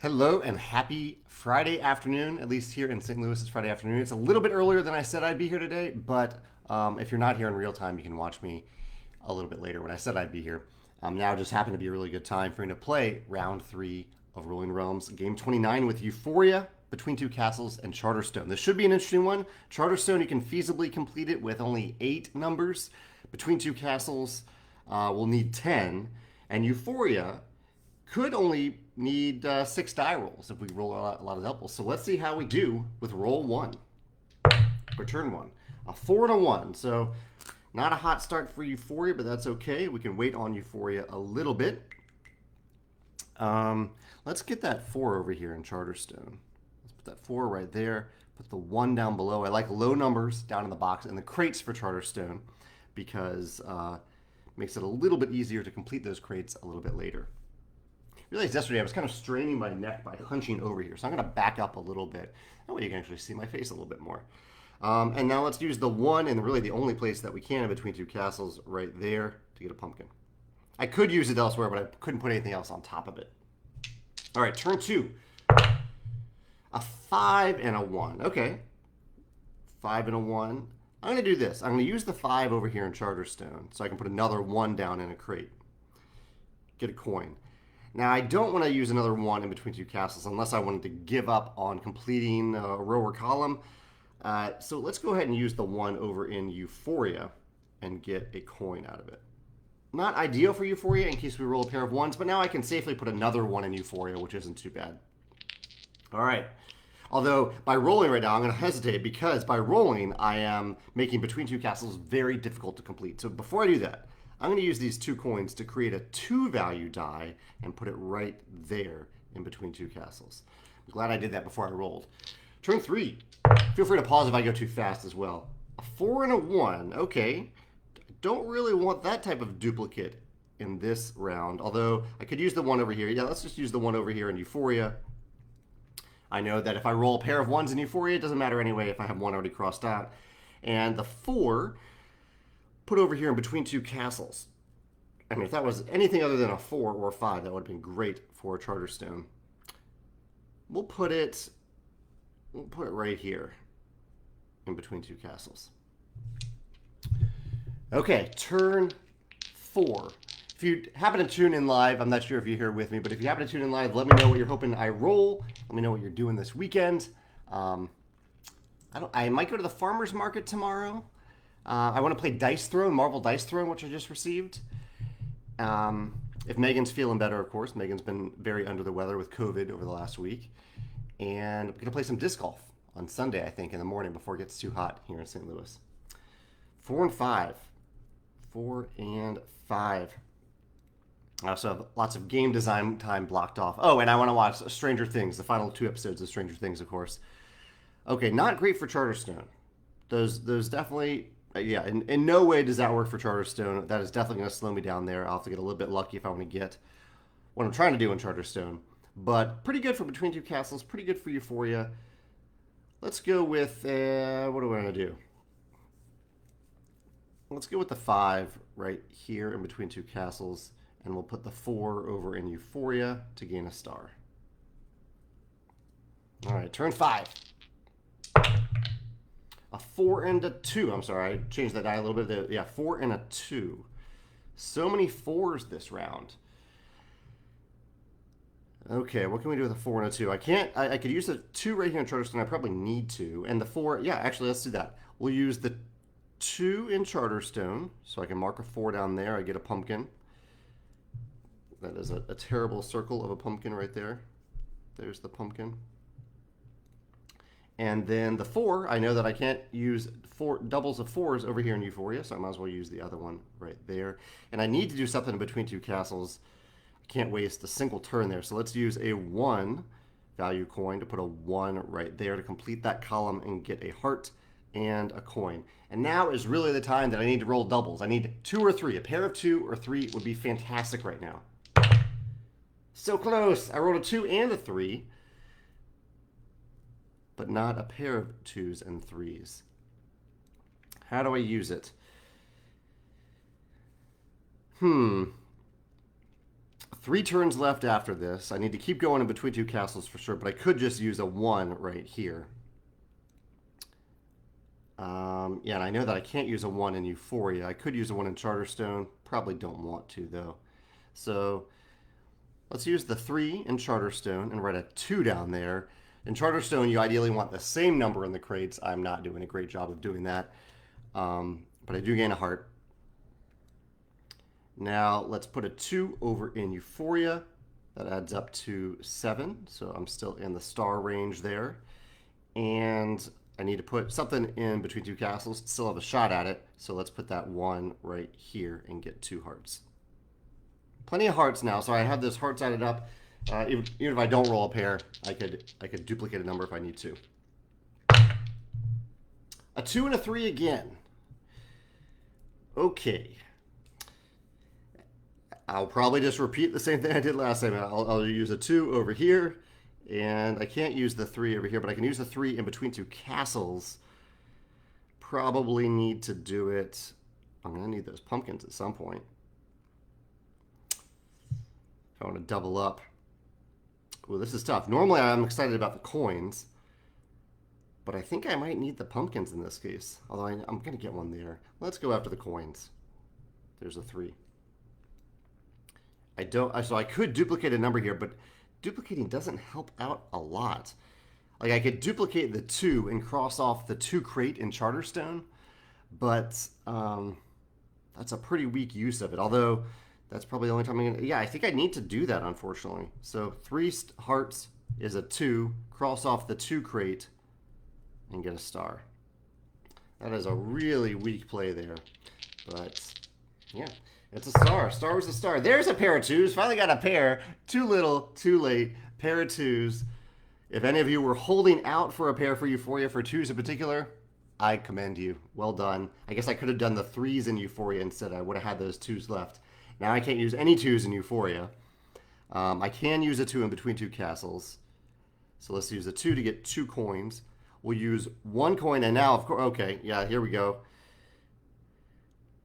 Hello and happy Friday afternoon, at least here in St. Louis, it's Friday afternoon. It's a little bit earlier than I said I'd be here today, but if you're not here in real time, you can watch me a little bit later when I said I'd be here. Now just happened to be a really good time for me to play round three of Rolling Realms, game 29 with Euphoria, Between Two Castles, and Charterstone. This should be an interesting one. Charterstone, you can feasibly complete it with only 8 numbers. Between Two Castles, we'll need 10. And Euphoria, could only need 6 die rolls if we roll a lot of doubles. So let's see how we do with roll 1, or turn 1. A 4 and a 1. So not a hot start for Euphoria, but that's okay. We can wait on Euphoria a little bit. Let's get that 4 over here in Charterstone. Let's put that 4 right there. Put the 1 down below. I like low numbers down in the box and the crates for Charterstone because it makes it a little bit easier to complete those crates a little bit later. I realized yesterday I was kind of straining my neck by hunching over here, so I'm going to back up a little bit. That way you can actually see my face a little bit more. And now let's use the 1 and really the only place that we can in Between Two Castles right there to get a pumpkin. I could use it elsewhere, but I couldn't put anything else on top of it. All right, turn 2. A 5 and a 1. Okay. 5 and a 1. I'm going to do this. I'm going to use the 5 over here in Charterstone so I can put another 1 down in a crate. Get a coin. Now, I don't want to use another 1 in Between Two Castles unless I wanted to give up on completing a row or column. So let's go ahead and use the 1 over in Euphoria and get a coin out of it. Not ideal for Euphoria in case we roll a pair of 1s, but now I can safely put another 1 in Euphoria, which isn't too bad. All right. Although, by rolling right now, I'm going to hesitate because by rolling, I am making Between Two Castles very difficult to complete. So before I do that, I'm going to use these 2 coins to create a 2-value die and put it right there in Between Two Castles. I'm glad I did that before I rolled. Turn 3. Feel free to pause if I go too fast as well. A 4 and a 1. Okay. Don't really want that type of duplicate in this round, although I could use the 1 over here. Yeah, let's just use the 1 over here in Euphoria. I know that if I roll a pair of 1s in Euphoria, it doesn't matter anyway if I have 1 already crossed out. And the 4... put over here in Between Two Castles. I mean, if that was anything other than a 4 or a 5, that would have been great for Charterstone. We'll put it right here in Between Two Castles. Okay, turn 4. If you happen to tune in live, I'm not sure if you're here with me, but if you happen to tune in live, let me know what you're hoping I roll. Let me know what you're doing this weekend. I might go to the farmer's market tomorrow. I want to play Dice Throne, Marvel Dice Throne, which I just received. If Megan's feeling better, of course. Megan's been very under the weather with COVID over the last week. And I'm going to play some disc golf on Sunday, I think, in the morning before it gets too hot here in St. Louis. 4 and 5. 4 and 5. I also have lots of game design time blocked off. Oh, and I want to watch Stranger Things, the final 2 episodes of Stranger Things, of course. Okay, not great for Charterstone. Those definitely... yeah, in no way does that work for Charterstone. That is definitely going to slow me down there. I'll have to get a little bit lucky if I want to get what I'm trying to do in Charterstone. But pretty good for Between Two Castles. Pretty good for Euphoria. Let's go with, what do we want to do? Let's go with the 5 right here in Between Two Castles. And we'll put the 4 over in Euphoria to gain a star. All right, turn 5. A 4 and a 2. I'm sorry, I changed that die a little bit. Yeah, 4 and a 2. So many 4s this round. Okay, what can we do with a 4 and a 2? I can't. I could use a 2 right here in Charterstone. I probably need to. And the 4, yeah, actually, let's do that. We'll use the 2 in Charterstone. So I can mark a 4 down there. I get a pumpkin. That is a terrible circle of a pumpkin right there. There's the pumpkin. And then the 4, I know that I can't use 4 doubles of 4s over here in Euphoria, so I might as well use the other one right there. And I need to do something in Between Two Castles. I can't waste a single turn there. So let's use a 1 value coin to put a 1 right there to complete that column and get a heart and a coin. And now is really the time that I need to roll doubles. I need 2 or 3. A pair of 2 or 3 would be fantastic right now. So close. I rolled a 2 and a 3. But not a pair of 2s and 3s. How do I use it? 3 3 turns left after this. I need to keep going in between 2 castles for sure, but I could just use a 1 right here. Yeah, and I know that I can't use a 1 in Euphoria. I could use a 1 in Charterstone. Probably don't want to, though. So let's use the 3 in Charterstone and write a 2 down there. In Charterstone, you ideally want the same number in the crates. I'm not doing a great job of doing that. But I do gain a heart. Now let's put a 2 over in Euphoria. That adds up to 7. So I'm still in the star range there. And I need to put something in between 2 castles to still have a shot at it. So let's put that 1 right here and get 2 hearts. Plenty of hearts now, so I have those hearts added up. Even if I don't roll a pair, I could duplicate a number if I need to. A 2 and a 3 again. Okay. I'll probably just repeat the same thing I did last time. I'll use a 2 over here. And I can't use the 3 over here, but I can use the 3 in between 2 castles. Probably need to do it. I'm going to need those pumpkins at some point. I want to double up. Well, this is tough. Normally, I'm excited about the coins. But I think I might need the pumpkins in this case. Although I'm going to get one there. Let's go after the coins. There's a 3. So I could duplicate a number here, but duplicating doesn't help out a lot. Like, I could duplicate the 2 and cross off the 2 crate in Charterstone, but that's a pretty weak use of it. Although, that's probably the only time I'm going to... Yeah, I think I need to do that, unfortunately. So 3 hearts is a 2. Cross off the 2 crate and get a star. That is a really weak play there. But, yeah. It's a star. Star was a star. There's a pair of 2s. Finally got a pair. Too little, too late. Pair of 2s. If any of you were holding out for a pair for Euphoria for 2s in particular, I commend you. Well done. I guess I could have done the 3s in Euphoria instead. I would have had those 2s left. Now I can't use any 2s in Euphoria. I can use a 2 in between 2 castles. So let's use a 2 to get 2 coins. We'll use 1 coin, and now, of course, okay, yeah, here we go.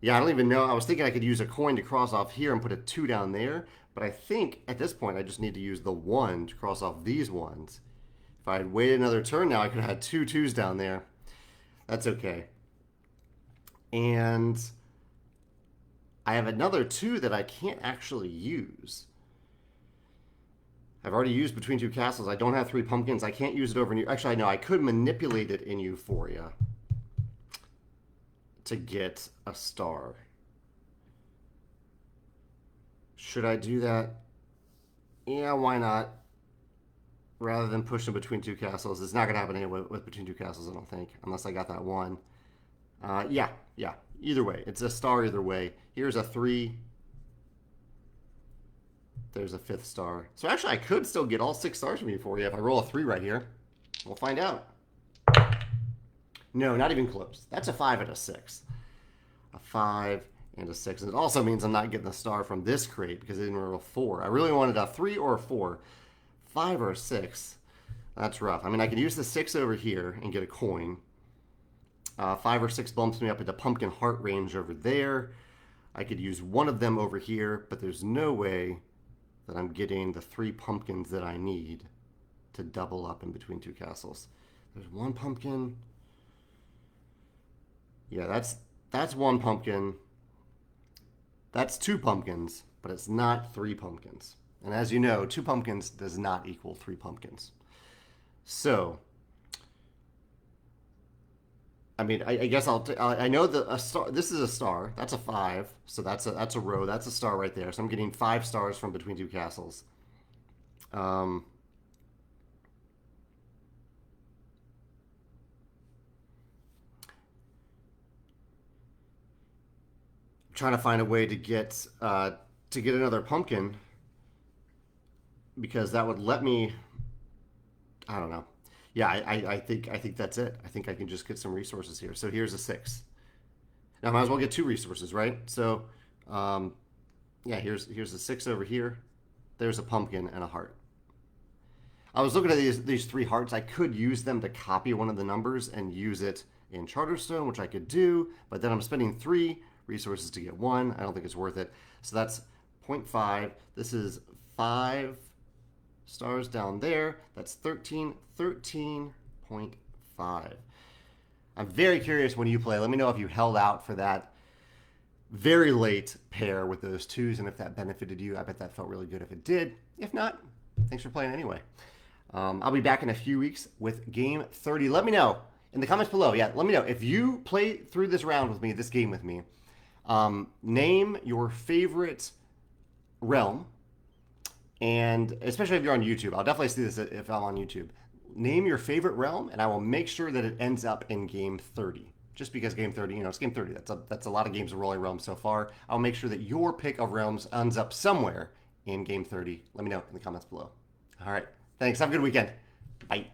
Yeah, I don't even know. I was thinking I could use a coin to cross off here and put a 2 down there. But I think at this point I just need to use the 1 to cross off these ones. If I had waited another turn now, I could have had 2 2s down there. That's okay. And I have another 2 that I can't actually use. I've already used between 2 castles. I don't have 3 pumpkins. I can't use it over in... Actually, no, I could manipulate it in Euphoria to get a star. Should I do that? Yeah, why not? Rather than pushing between 2 castles. It's not going to happen anyway with between 2 castles, I don't think. Unless I got that 1. Yeah. Either way. It's a star either way. Here's a 3. There's a 5th star. So actually, I could still get all 6 stars from Euphoria if I roll a 3 right here. We'll find out. No, not even close. That's a 5 and a 6. A 5 and a 6. And it also means I'm not getting the star from this crate because I didn't roll a 4. I really wanted a 3 or a 4. 5 or a 6. That's rough. I mean, I could use the 6 over here and get a coin. 5 or 6 bumps me up into pumpkin heart range over there. I could use one of them over here, but there's no way that I'm getting the 3 pumpkins that I need to double up in between 2 castles. There's 1 pumpkin. Yeah, that's 1 pumpkin. That's 2 pumpkins, but it's not 3 pumpkins. And as you know, 2 pumpkins does not equal 3 pumpkins. So, I mean, I guess I know that a star. This is a star. That's a 5. So that's a row. That's a star right there. So I'm getting 5 stars from between 2 castles. Trying to find a way to get another pumpkin because that would let me. I don't know. Yeah, I think that's it. I think I can just get some resources here. So here's a 6. Now I might as well get 2 resources, right? So yeah, here's a 6 over here. There's a pumpkin and a heart. I was looking at these 3 hearts. I could use them to copy one of the numbers and use it in Charterstone, which I could do, but then I'm spending 3 resources to get 1. I don't think it's worth it. So that's 0.5. This is 5 stars down there. That's 13, 13.5. I'm very curious when you play. Let me know if you held out for that very late pair with those twos and if that benefited you. I bet that felt really good if it did. If not, thanks for playing anyway. I'll be back in a few weeks with game 30. Let me know in the comments below. Yeah, let me know if you play through this round with me, this game with me. Name your favorite realm, and especially if you're on YouTube. I'll definitely see this if I'm on YouTube. Name your favorite realm, and I will make sure that it ends up in game 30. Just because game 30, it's game 30. That's a lot of games of Rolling Realms so far. I'll make sure that your pick of realms ends up somewhere in game 30. Let me know in the comments below. All right. Thanks. Have a good weekend. Bye.